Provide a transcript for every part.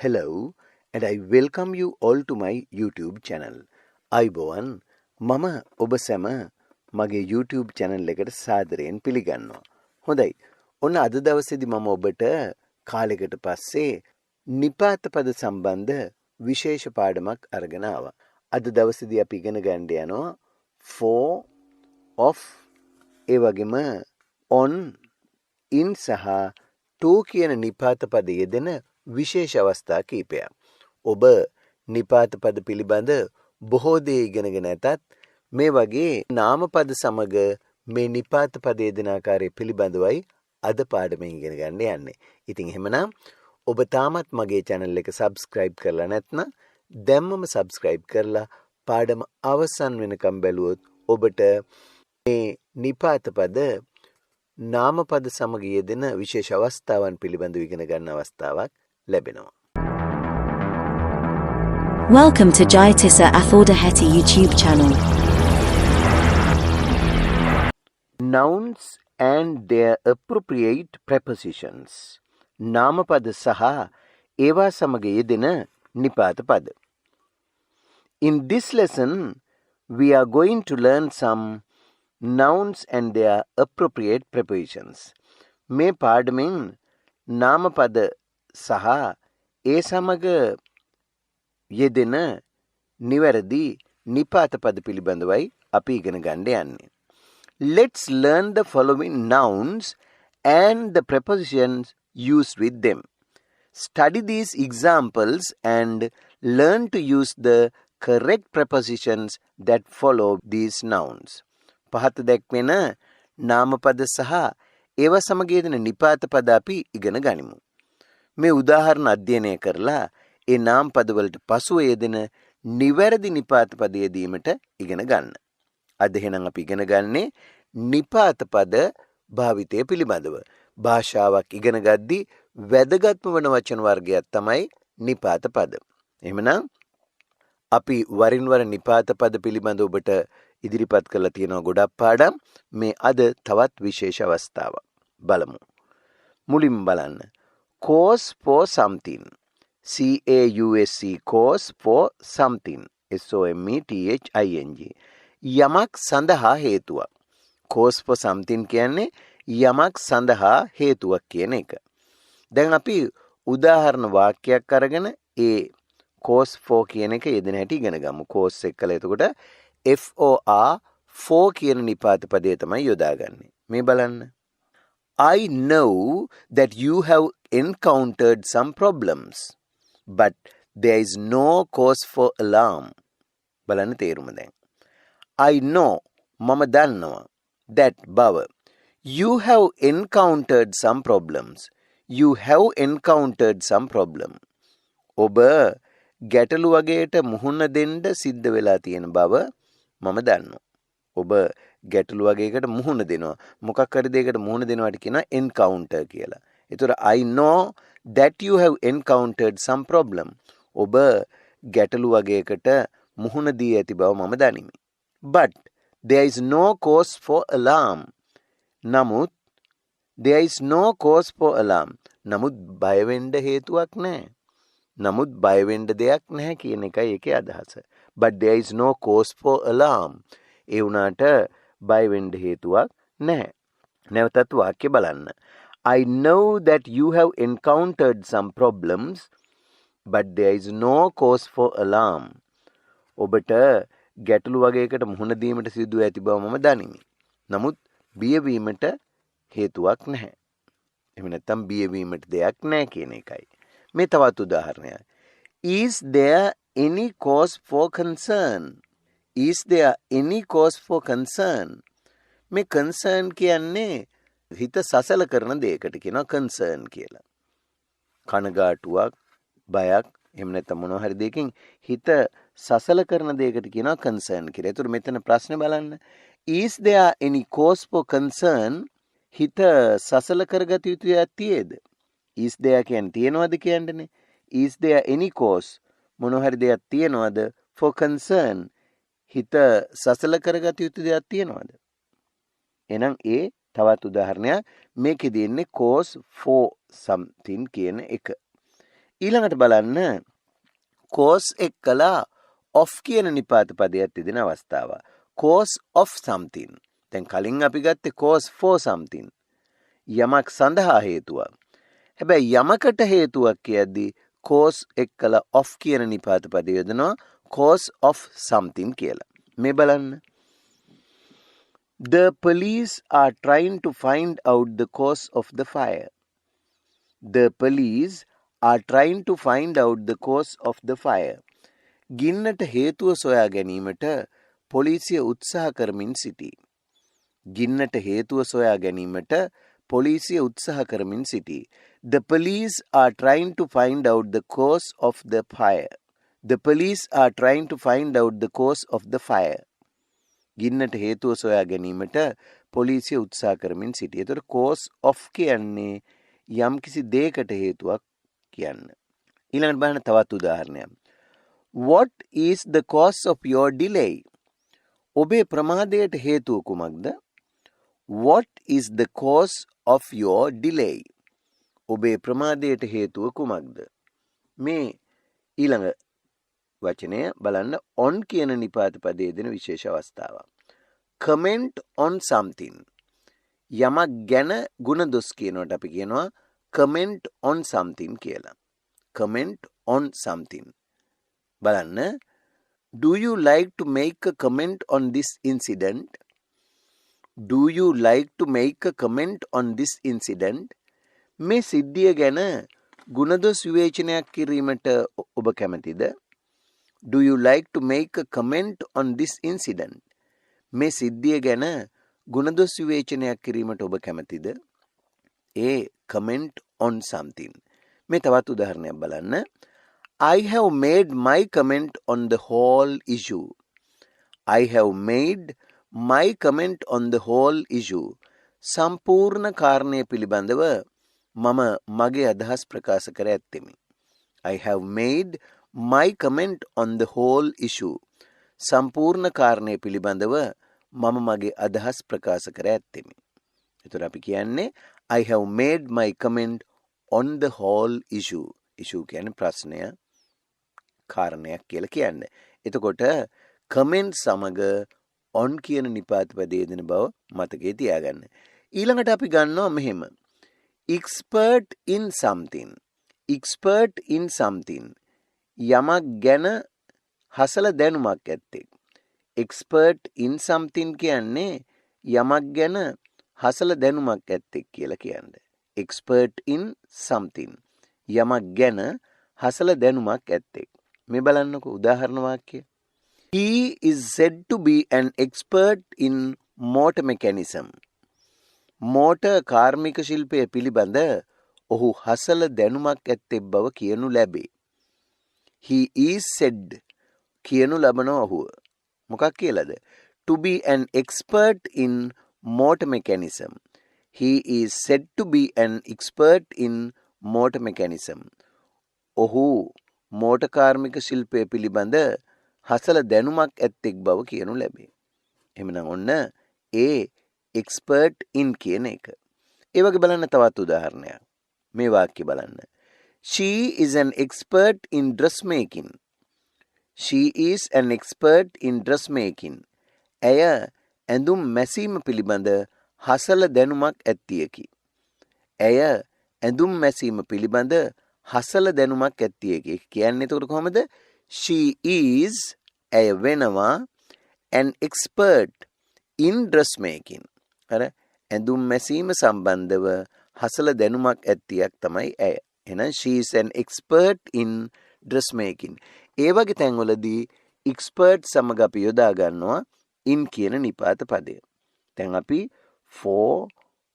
Hello, and I welcome you all to my YouTube channel. අයිබෝවන් මම ඔබ සැම මගේ YouTube channel එකට සාදරයෙන් පිළිගන්නවා. හොඳයි. ඔන්න අද දවසේදී මම ඔබට කාලයකට පස්සේ නිපාත පද සම්බන්ධ විශේෂ පාඩමක් අරගෙන ආවා. අද දවසේදී අපි ඉගෙන ගන්න යනවා for, of, ඒ වගේම on, in සහ to කියන නිපාත පද යෙදෙන විශේෂ අවස්ථා කීපයක්. ඔබ නිපාත පද පිළිබඳ බොහෝ දේ ඉගෙනගෙන ඇතත් මේ වගේ නාමපද සමග මේ නිපාත පද යෙදෙන ආකාරය පිළිබඳවයි අද පාඩමෙන් ඉගෙන ගන්න යන්නේ. ඉතින් එහෙමනම් ඔබ තාමත් මගේ channel එක subscribe කරලා නැත්නම් දැම්මම subscribe කරලා පාඩම අවසන් වෙනකම් බැලුවොත් ඔබට මේ නිපාත පද නාමපද සමග යෙදෙන විශේෂ අවස්ථාවන් පිළිබඳව ඉගෙන ගන්න අවස්ථාවක් ලැබෙනවා. Welcome to Jayatissa Athaudahetti YouTube channel. Nouns and their appropriate prepositions. නාමපද සහ ඒවා සමග යෙදෙන නිපාත පද. In this lesson, we are going to learn some nouns and their appropriate prepositions. මේ පාඩමෙන් නාමපද සහ ඒ සමග යෙදෙන නිවැරදි නිපාත පද පිළිබඳවයි අපි ඉගෙන ගන්න යන්නේ. Let's learn the following nouns and the prepositions used with them. Study these examples and learn to use the correct prepositions that follow these nouns. පහත දැක්වෙන නාමපද සහ ඒව සමග යෙදෙන නිපාත පද අපි ඉගෙන ගනිමු. මේ උදාහරණ අධ්‍යයනය කරලා ඒ නාම පදවලට පසුව යෙදෙන නිවැරදි නිපාත පද යෙදීමට ඉගෙන ගන්න. අද එහෙනම් අපි ඉගෙන ගන්නේ නිපාත පද භාවිතය පිළිබඳව. භාෂාවක් ඉගෙන ගද්දී වැදගත්ම වන වචන වර්ගයක් තමයි නිපාත පද. එහෙමනම් අපි වරින් වර නිපාත පද පිළිබඳව ඔබට ඉදිරිපත් කරලා තියෙනවා ගොඩක් පාඩම්. මේ අද තවත් විශේෂ අවස්ථාවක්. බලමු. මුලින්ම බලන්න. cause for something. CAUSE cause for something. SOMETHING. යමක් සඳහා හේතුවක්. cause for something කියන්නේ යමක් සඳහා හේතුවක් කියන එක. දැන් අපි උදාහරණ වාක්‍යයක් අරගෙන ඒ cause for කියන එක යෙදෙන හැටි ඉගෙන ගමු. cause එක කළා එතකොට for කියන නිපාත පදේ තමයි යොදාගන්නේ. මේ බලන්න. I know that you have encountered some problems, but there is no cause for alarm. බලන්න තේරුම දැන්. I know මම දන්නවා that බව. You have encountered some problems. You have encountered some problem. ඔබ ගැටලු වගේට මුහුණ දෙන්න සිද්ධ වෙලා තියෙන බව මම දන්නවා. ඔබ ගැටලු වගේකට මුහුණ දෙනවා. මොකක් හරි දෙයකට මුහුණ දෙනවාට කියනවා encounter කියලා. ඒතර I know that you have encountered some problem. ඔබ ගැටලු වගේකට මුහුණ දී ඇති බව මම දනිමි. But there is no cause for alarm. නමුත් there is no cause for alarm. නමුත් බය වෙන්න හේතුවක් නැහැ. නමුත් බය වෙන්න දෙයක් නැහැ කියන එකයි ඒකේ අදහස. But there is no cause for alarm. ඒ වුණාට බය වෙන්න හේතුවක් නැහැ. නැවතත් වාක්‍ය බලන්න. I know that you have encountered some problems, but there is no cause for alarm. ඔබට ගැටලු වගේකට මුහුණ දීමට සිදු ඇති බව මම දනිමි. නමුත් බියවීමට හේතුවක් නැහැ. එහෙම නැත්නම් බියවීමට දෙයක් නැහැ කියන එකයි. මේ තවත් උදාහරණයක්. Is there any cause for concern? Is there any cause for concern? මේ concern කියන්නේ හිත සසල කරන දෙයකට කියනවා concern කියලා. කනගාටුවක්, බයක්, එහෙම නැත්නම් මොනවා හරි දෙයකින් හිත සසල කරන දෙයකට කියනවා concern කියලා. ඒතර මෙතන ප්‍රශ්නේ බලන්න. Is there any cause for concern? හිත සසල කරගත යුතු යතියේද? Is there කියන්නේ තියනවද කියන්නේ? Is there any cause? මොනවා හරි දෙයක් තියනවද for concern? හිත සසල කරගත යුතු දෙයක් තියනවද? එහෙනම් ඒ තවත් උදාහරණයක් මේකෙදී ඉන්නේ cause for something කියන එක. ඊළඟට බලන්න cause එක්කලා of කියන නිපාත පදයක් තිදෙන අවස්ථාව. cause of something. දැන් කලින් අපි ගත්තේ cause for something. යමක් සඳහා හේතුවක්. හැබැයි යමකට හේතුවක් කියද්දී cause එක්කලා of කියන නිපාත පදය යොදනවා cause of something කියලා. මේ බලන්න. The police are trying to find out the cause of the fire. The police are trying to find out the cause of the fire. ගින්නට හේතුව සොයා ගැනීමට පොලිසිය උත්සාහ කරමින් සිටී. ගින්නට හේතුව සොයා ගැනීමට පොලිසිය උත්සාහ කරමින් සිටී. The police are trying to find out the cause of the fire. The police are trying to find out the cause of the fire. ගින්නට හේතුව සොයා ගැනීමට පොලිසිය උත්සාහ කරමින් සිටී. එතකොට cause of කියන්නේ යම් කිසි දෙයකට හේතුවක් කියන්න. ඊළඟට බලන්න තවත් උදාහරණයක්. What is the cause of your delay? ඔබේ ප්‍රමාදයට හේතුව කුමක්ද? What is the cause of your delay? ඔබේ ප්‍රමාදයට හේතුව කුමක්ද? මේ ඊළඟ වචනය බලන්න on කියන නිපාත පදයේ දෙන විශේෂ අවස්ථාවක්. Comment on something. යමක් ගැන ගුණ දොස් කියනවට අපි කියනවා comment on something කියලා. Comment on something. බලන්න. Do you like to make a comment on this incident? Do you like to make a comment on this incident? මේ සිද්ධිය ගැන ගුණදොස් විවේචනයක් කිරීමට ඔබ කැමතිද? Do you like to make a comment on this incident? මේ සිද්ධිය ගැන ගුණදොස් විවේචනයක් කිරීමට ඔබ කැමතිද? A. Comment on something. මේ තවත් උදාහරණයක් බලන්න. I have made my comment on the whole issue. I have made my comment on the whole issue. සම්පූර්ණ කාරණය පිළිබඳව මම මගේ අදහස් ප්‍රකාශ කර ඇත්තෙමි. I have made my comment on the whole issue. සම්පූර්ණ කාරණය පිළිබඳව මම මගේ අදහස් ප්‍රකාශ කර ඇත්තෙමි. එතකොට අපි කියන්නේ I have made my comment on the whole issue. issue කියන්නේ ප්‍රශ්නය කාරණයක් කියලා කියන්නේ. එතකොට comment සමග on කියන නිපාත පදයේ දෙන බව මතකයේ තියාගන්න. ඊළඟට අපි ගන්නවා මෙහෙම. expert in something. expert in something. යමක් ගැන හසල දැනුමක් ඇත්තෙක්. expert in something කියන්නේ යමක් ගැන හසල දැනුමක් ඇත්තෙක් කියලා කියන්නේ. expert in something. යමක් ගැන හසල දැනුමක් ඇත්තෙක්. මේ බලන්නකෝ උදාහරණ වාක්‍ය. He is said to be an expert in motor mechanism. Motor කාර්මික ශිල්පය පිළිබඳ ඔහු හසල දැනුමක් ඇත්තෙක් බව කියනු ලැබේ. He is said කියනු ලබනවා ඔහු. මොකක් කියලාද? To be an expert in motor mechanism. He is said to be an expert in motor mechanism. ඔහු මෝටර් කාර්මික ශිල්පය පිළිබඳ හසල දැනුමක් ඇත්තෙක් බව කියනු ලැබේ. එහෙනම් ඔන්න A expert in කියන එක. ඒ වගේ බලන්න තවත් උදාහරණයක්. මේ වාක්‍ය බලන්න. She is an expert in dressmaking. She is an expert in dressmaking. ඇය ඇඳුම් මැසීම පිළිබඳ හසල දැනුමක් ඇත්තියකි. ඇය ඇඳුම් මැසීම පිළිබඳ හසල දැනුමක් ඇත්තියකි. කියන්නේ එතකොට කොහොමද? She is ඇය වෙනවා an expert in dressmaking. අර ඇඳුම් මැසීම සම්බන්ධව හසල දැනුමක් ඇත්තියක් තමයි ඇය. එහෙනම් she is an expert in dressmaking. ඒ වගේ තැන්වලදී expert සමග අපි යොදා ගන්නවා in කියන නිපාත පදය. දැන් අපි for,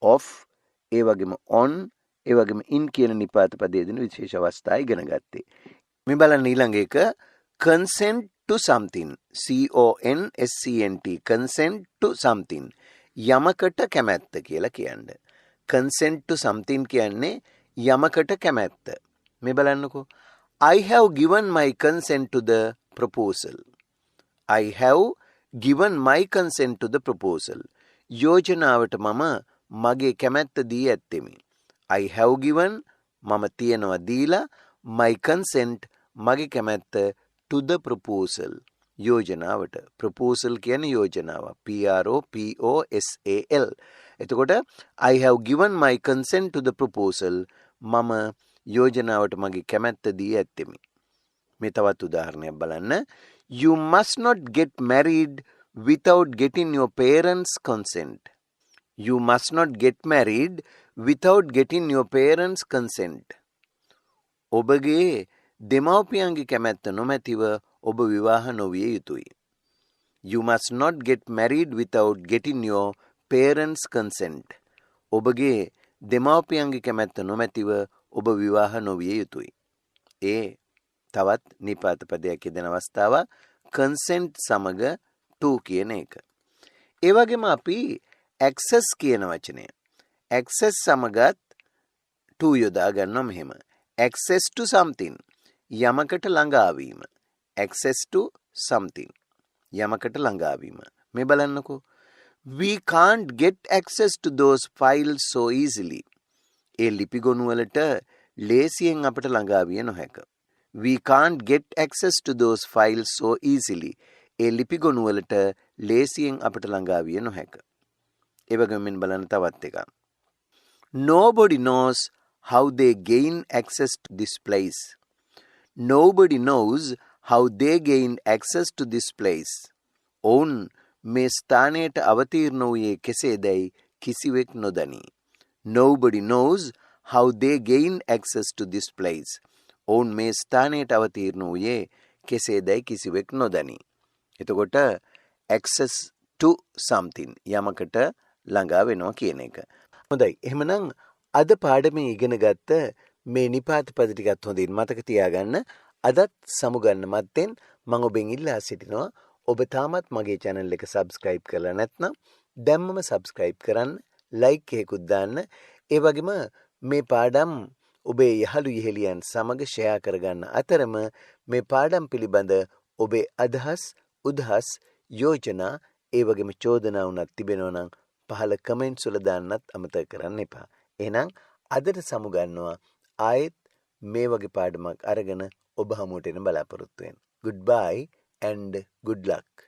of, ඒ වගේම on, ඒ වගේම in කියන නිපාත පදයේ දෙන විශේෂ අවස්ථා ඉගෙන ගත්තේ. මේ බලන්න ඊළඟ එක consent to something. CONSCENT consent to something. යමකට කැමැත්ත කියලා කියන්නේ. consent to something කියන්නේ යමකට කැමැත්ත. මේ බලන්නකෝ. I have given my consent to the proposal. I have given my consent to the proposal. යෝජනාවට මම මගේ කැමැත්ත දී ඇත්තෙමි. I have given මම තියනවා දීලා my consent මගේ කැමැත්ත to the proposal යෝජනාවට. proposal කියන්නේ යෝජනාව. PROPOSAL. එතකොට I have given my consent to the proposal. මම යෝජනාවට මගේ කැමැත්ත දී ඇත්තෙමි. මේ තවත් උදාහරණයක් බලන්න. You must not get married without getting your parents' consent. You must not get married without getting your parents' consent. ඔබගේ දෙමව්පියන්ගේ කැමැත්ත නොමැතිව ඔබ විවාහ නොවිය යුතුයි. You must not get married without getting your parents' consent. ඔබගේ දෙමව්පියන්ගේ කැමැත්ත නොමැතිව ඔබ විවාහ නොවිය යුතුයි. ඒ තවත් නිපාත පදයක් යෙදෙන අවස්ථාව consent සමග to කියන එක. ඒ වගේම අපි access කියන වචනය. access සමගත් to යොදා ගන්නවා මෙහෙම. access to something යමකට ළඟාවීම. access to something යමකට ළඟාවීම. මේ බලන්නකෝ. We can't get access to those files so easily. ඒ ලිපිගොනු වලට ලේසියෙන් අපට ළඟාවිය නොහැක. We can't get access to those files so easily. ඒ ලිපිගොනු වලට ලේසියෙන් අපට ළඟාවිය නොහැක. ඒ වගේම මෙන්න බලන්න තවත් එකක්. Nobody knows how they gain access to this place. Nobody knows how they gain access to this place. ඔවුන් මේ ස්ථානයට අවතීර්ණ වූයේ කෙසේදැයි කිසිවෙක් නොදනී. Nobody knows how they gain access to this place. ඔවුන් මේ ස්ථානයට අවතීර්ණ වූයේ කෙසේදැයි කිසිවෙක් නොදනී. එතකොට access to something යමකට ළඟා වෙනවා කියන එක. හොඳයි. එහෙමනම් අද පාඩමේ ඉගෙන ගත්ත මේ නිපාත පද ටිකත් හොඳින් මතක තියාගන්න. අදත් සමුගන්න මත්තෙන් මම ඔබෙන් ඉල්ලා සිටිනවා ඔබ තාමත් මගේ channel එක subscribe කරලා නැත්නම් දැම්මම subscribe කරන්න, like එකකුත් දාන්න. ඒ වගේම මේ පාඩම් ඔබේ යහළු යෙහෙලියන් සමග share කරගන්න අතරම මේ පාඩම් පිළිබඳ ඔබේ අදහස්, උදහස්, යෝජනා ඒ වගේම චෝදනා වුණත් තිබෙනවා නම් පහළ comments වල දාන්නත් අමතක කරන්න එපා. එහෙනම් අදට සමුගන්නවා ආයෙත් මේ වගේ පාඩමක් අරගෙන ඔබ හමුවට එන බලාපොරොත්තු වෙන්න. Goodbye and good luck.